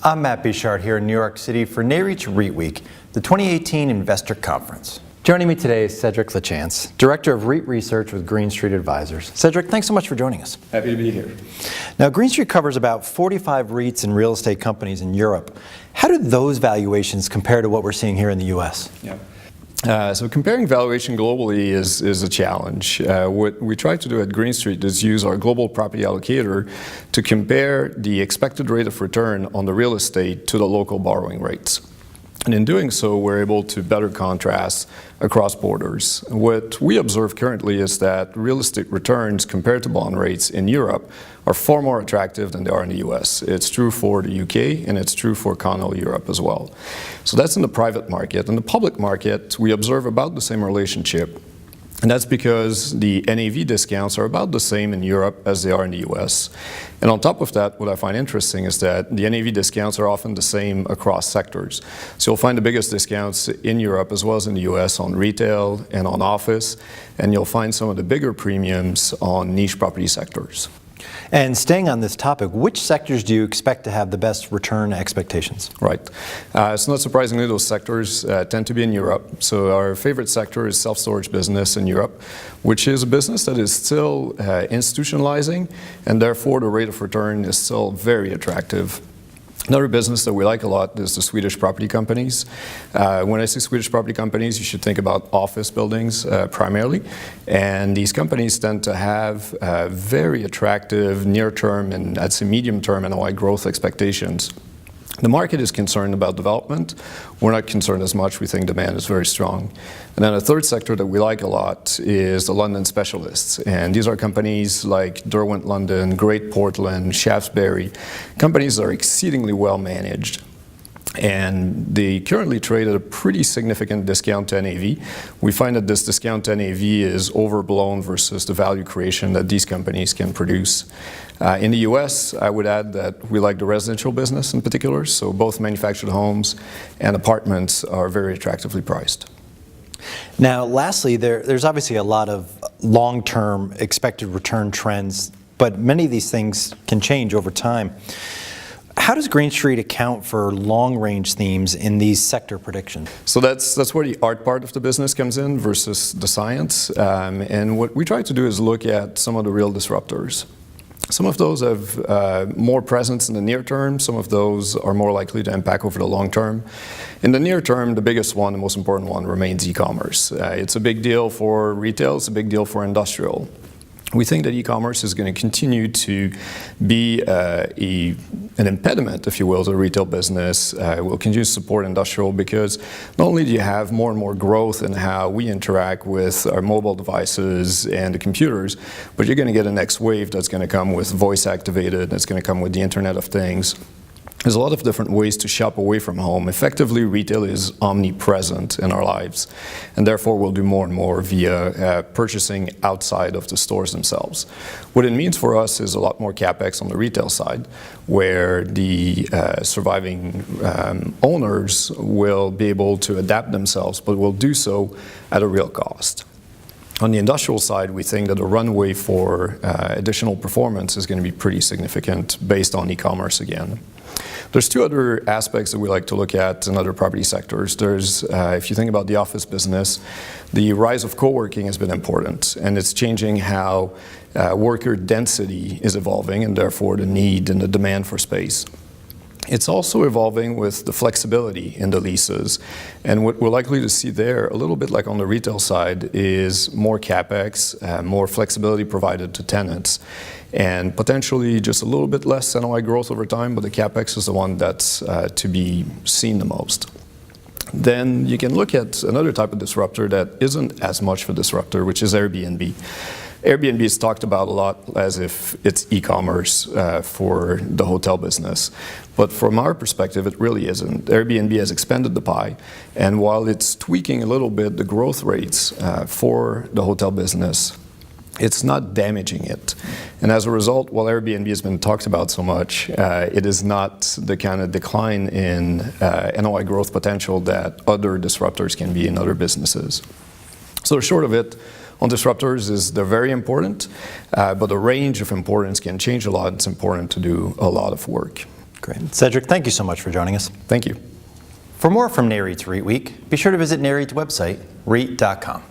I'm Matt Bichard here in New York City for NAREIT's REIT Week, the 2018 Investor Conference. Joining me today is Cedrik Lachance, Director of REIT Research with Green Street Advisors. Cedrik, thanks so much for joining us. Happy to be here. Now, Green Street covers about 45 REITs and real estate companies in Europe. How do those valuations compare to what we're seeing here in the U.S.? So comparing valuation globally is a challenge. What we try to do at Green Street is use our global property allocator to compare the expected rate of return on the real estate to the local borrowing rates. And in doing so, we're able to better contrast across borders. What we observe currently is that real estate returns compared to bond rates in Europe are far more attractive than they are in the US. It's true for the UK and it's true for continental Europe as well. So that's in the private market. In the public market, we observe about the same relationship. And that's because the NAV discounts are about the same in Europe as they are in the US. And on top of that, what I find interesting is that the NAV discounts are often the same across sectors. So you'll find the biggest discounts in Europe as well as in the US on retail and on office, and you'll find some of the bigger premiums on niche property sectors. And staying on this topic, which sectors do you expect to have the best return expectations? Right. So not surprisingly, those sectors tend to be in Europe. So our favorite sector is self-storage business in Europe, which is a business that is still institutionalizing, and therefore the rate of return is still very attractive. Another business that we like a lot is the Swedish property companies. When I say Swedish property companies, you should think about office buildings primarily. And these companies tend to have very attractive near-term and I'd say medium-term NOI growth expectations. The market is concerned about development. We're not concerned as much. We think demand is very strong. And then a third sector that we like a lot is the London specialists. And these are companies like Derwent London, Great Portland, Shaftesbury, companies that are exceedingly well managed. And they currently trade at a pretty significant discount to NAV. We find that this discount to NAV is overblown versus the value creation that these companies can produce. In the US, I would add that we like the residential business in particular, so both manufactured homes and apartments are very attractively priced. Now, lastly, there's obviously a lot of long-term expected return trends, but many of these things can change over time. How does Green Street account for long-range themes in these sector predictions? So that's where the art part of the business comes in versus the science. And what we try to do is look at some of the real disruptors. Some of those have more presence in the near term. Some of those are more likely to impact over the long term. In the near term, the biggest one, the most important one, remains e-commerce. It's a big deal for retail. It's a big deal for industrial. We think that e-commerce is going to continue to be an impediment, if you will, to the retail business. We'll continue to support industrial because not only do you have more and more growth in how we interact with our mobile devices and the computers, but you're going to get a next wave that's going to come with voice activated, that's going to come with the Internet of Things. There's a lot of different ways to shop away from home. Effectively, retail is omnipresent in our lives, and therefore we'll do more and more via purchasing outside of the stores themselves. What it means for us is a lot more CapEx on the retail side, where the surviving owners will be able to adapt themselves, but will do so at a real cost. On the industrial side, we think that the runway for additional performance is going to be pretty significant based on e-commerce again. There's two other aspects that we like to look at in other property sectors. There's, if you think about the office business, the rise of co-working has been important, and it's changing how worker density is evolving, and therefore the need and the demand for space. It's also evolving with the flexibility in the leases. And what we're likely to see there, a little bit like on the retail side, is more CapEx, more flexibility provided to tenants, and potentially just a little bit less NOI growth over time, but the CapEx is the one that's to be seen the most. Then you can look at another type of disruptor that isn't as much of a disruptor, which is Airbnb. Airbnb is talked about a lot as if it's e-commerce for the hotel business. But from our perspective, it really isn't. Airbnb has expanded the pie, and while it's tweaking a little bit the growth rates for the hotel business, it's not damaging it. And as a result, while Airbnb has been talked about so much, it is not the kind of decline in NOI growth potential that other disruptors can be in other businesses. So the short of it, on disruptors is they're very important, but the range of importance can change a lot. It's important to do a lot of work. Great. Cedrik, thank you so much for joining us. Thank you. For more from NAREIT's REIT Week, be sure to visit NAREIT's website, REIT.com.